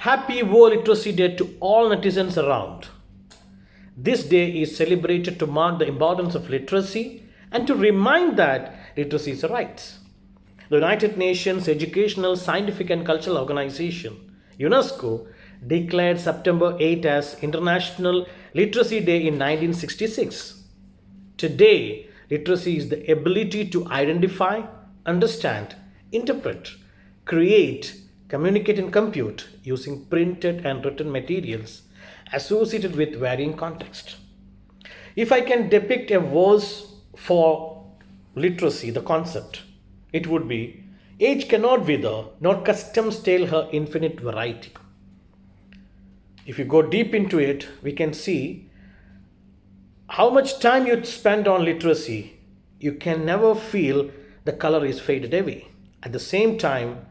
Happy World Literacy Day to all netizens around. This day is celebrated to mark the importance of literacy and to remind that literacy is a right. The United Nations Educational, Scientific and Cultural Organization, UNESCO, declared September 8 as International Literacy Day in 1966. Today, literacy is the ability to identify, understand, interpret, create, communicate and compute using printed and written materials associated with varying contexts. If I can depict a verse for literacy, the concept, it would be, age cannot wither, nor customs tell her infinite variety. If you go deep into it, we can see how much time you spend on literacy, you can never feel the color is faded away. At the same time,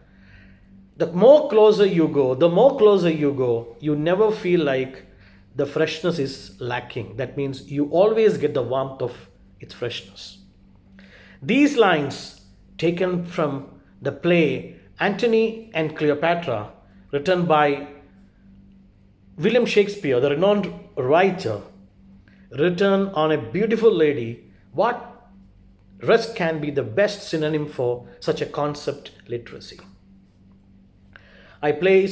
the more closer you go, you never feel like the freshness is lacking. That means you always get the warmth of its freshness. These lines, taken from the play Antony and Cleopatra, written by William Shakespeare, the renowned writer, written on a beautiful lady, what rest can be the best synonym for such a concept, literacy? I take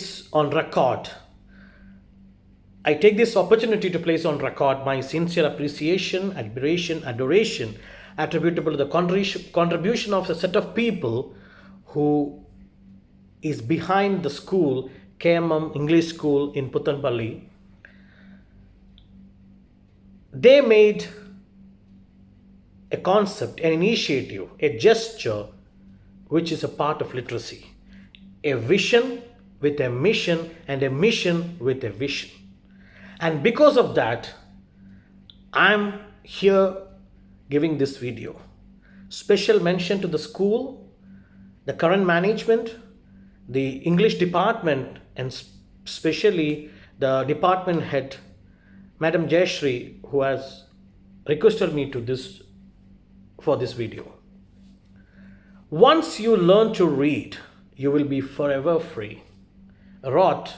this opportunity to place on record my sincere appreciation, admiration, adoration attributable to the contribution of a set of people who is behind the school, KMM English School in Puthenpalli. They made a concept, an initiative, a gesture which is a part of literacy, a vision with a mission and a mission with a vision. And because of that, I'm here giving this video. Special mention to the school, the current management, the English department, and especially the department head, Madam Jayashri, who has requested me for this video. Once you learn to read, you will be forever free, wrote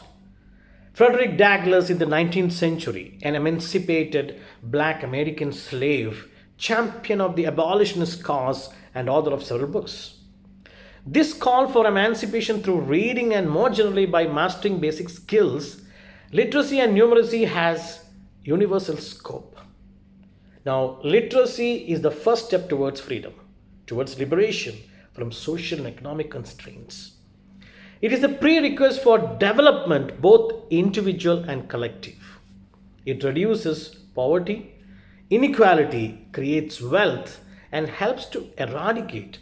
Frederick Douglass in the 19th century, an emancipated black American slave, champion of the abolitionist cause and author of several books. This call for emancipation through reading and more generally by mastering basic skills, literacy and numeracy has universal scope. Now, literacy is the first step towards freedom, towards liberation from social and economic constraints. It is a prerequisite for development, both individual and collective. It reduces poverty, inequality, creates wealth, and helps to eradicate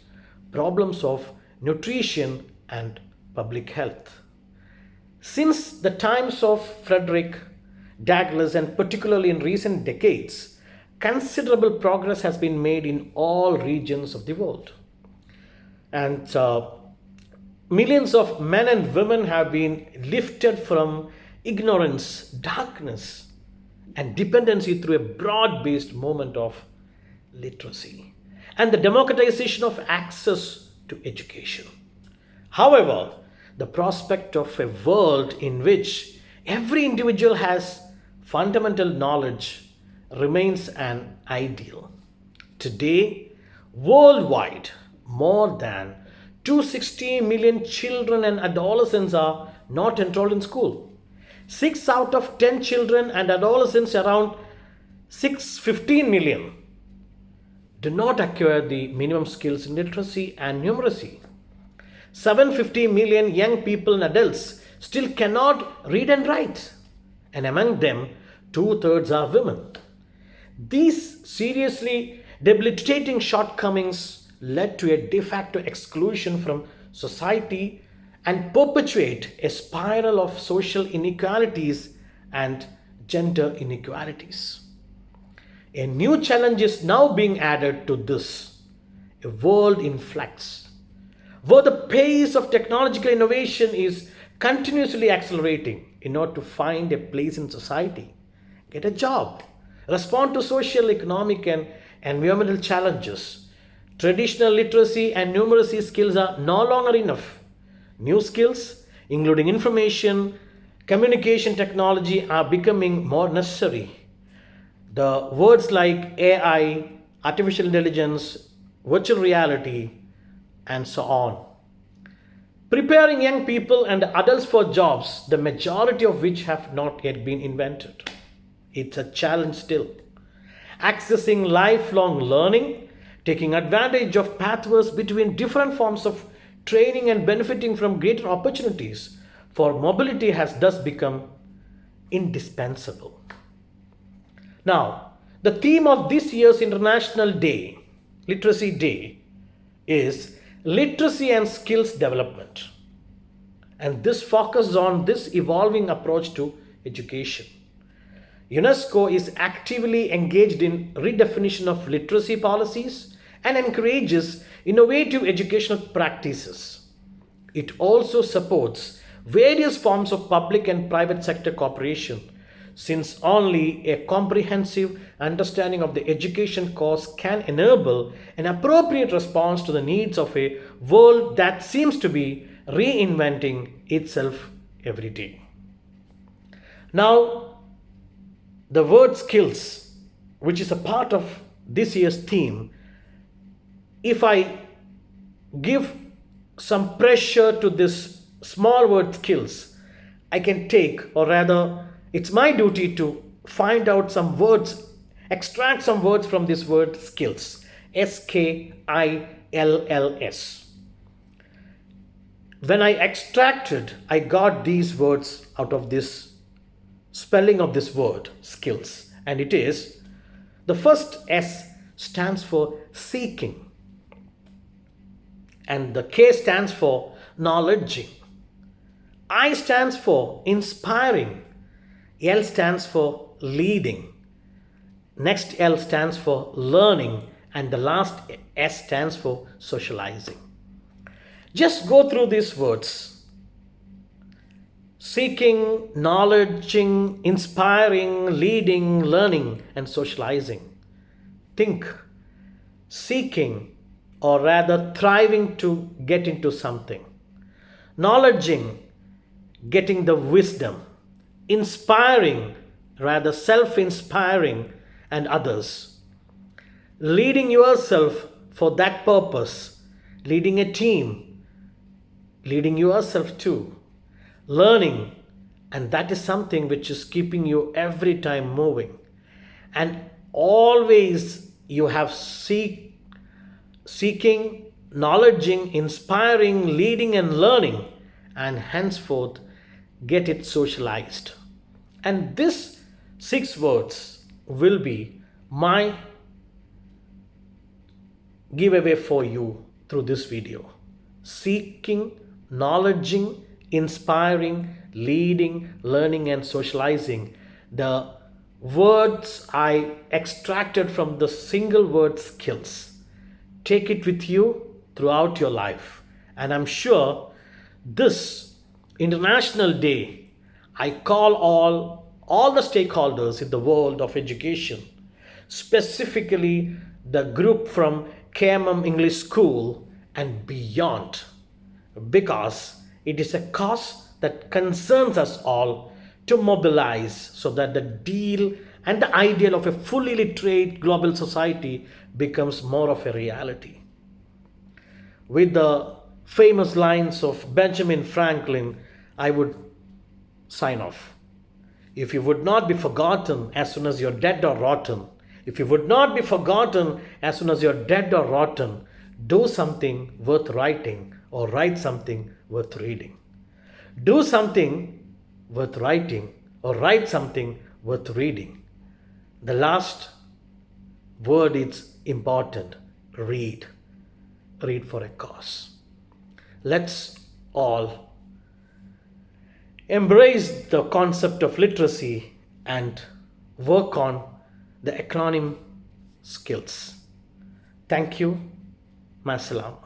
problems of nutrition and public health. Since the times of Frederick Douglass, and particularly in recent decades, considerable progress has been made in all regions of the world. And millions of men and women have been lifted from ignorance, darkness, and dependency through a broad-based movement of literacy and the democratization of access to education. However, the prospect of a world in which every individual has fundamental knowledge remains an ideal. Today, worldwide, more than 260 million children and adolescents are not enrolled in school. 6 out of 10 children and adolescents, around 615 million, do not acquire the minimum skills in literacy and numeracy. 750 million young people and adults still cannot read and write, and among them, 2/3 are women. These seriously debilitating shortcomings led to a de facto exclusion from society and perpetuate a spiral of social inequalities and gender inequalities. A new challenge is now being added to this, a world in flux, where the pace of technological innovation is continuously accelerating in order to find a place in society, get a job, respond to social, economic, and environmental challenges. Traditional literacy and numeracy skills are no longer enough. New skills, including information, Communication technology are becoming more necessary. The words like AI, artificial intelligence, virtual reality, and so on. Preparing young people and adults for jobs, the majority of which have not yet been invented. It's a challenge still. Accessing lifelong learning, taking advantage of pathways between different forms of training and benefiting from greater opportunities for mobility has thus become indispensable. Now, the theme of this year's International Day, Literacy Day, is literacy and skills development. And this focuses on this evolving approach to education. UNESCO is actively engaged in redefinition of literacy policies and encourages innovative educational practices. It also supports various forms of public and private sector cooperation, since only a comprehensive understanding of the education course can enable an appropriate response to the needs of a world that seems to be reinventing itself every day. Now, the word skills, which is a part of this year's theme, if I give some pressure to this small word skills, I can take, or rather, it's my duty to find out some words, extract some words from this word skills. SKILLS. When I extracted, I got these words out of this spelling of this word, skills. And it is, the first S stands for seeking. And the K stands for knowledging. I stands for inspiring. L stands for leading. Next L stands for learning. And the last S stands for socializing. Just go through these words. Seeking, knowledging, inspiring, leading, learning, and socializing. Think. Seeking, or rather thriving to get into something. Knowledging, getting the wisdom. Inspiring, rather self-inspiring and others. Leading yourself for that purpose. Leading a team. Leading yourself too. Learning, and that is something which is keeping you every time moving. And always you have seeking, knowledging, inspiring, leading and learning, and henceforth get it socialized. And this 6 words will be my giveaway for you through this video. Seeking, knowledging, inspiring, leading, learning, and socializing. The words I extracted from the single word skills. Take it with you throughout your life. And I'm sure this International Day, I call all the stakeholders in the world of education, specifically the group from KMM English School and beyond, because it is a cause that concerns us all to mobilize so that the deal and the ideal of a fully literate global society becomes more of a reality. With the famous lines of Benjamin Franklin, I would sign off. If you would not be forgotten as soon as you're dead or rotten, if you would not be forgotten as soon as you're dead or rotten, do something worth writing or write something worth reading. Do something worth writing or write something worth reading. The last word is important. Read. Read for a cause. Let's all embrace the concept of literacy and work on the acronym skills. Thank you. Masalam.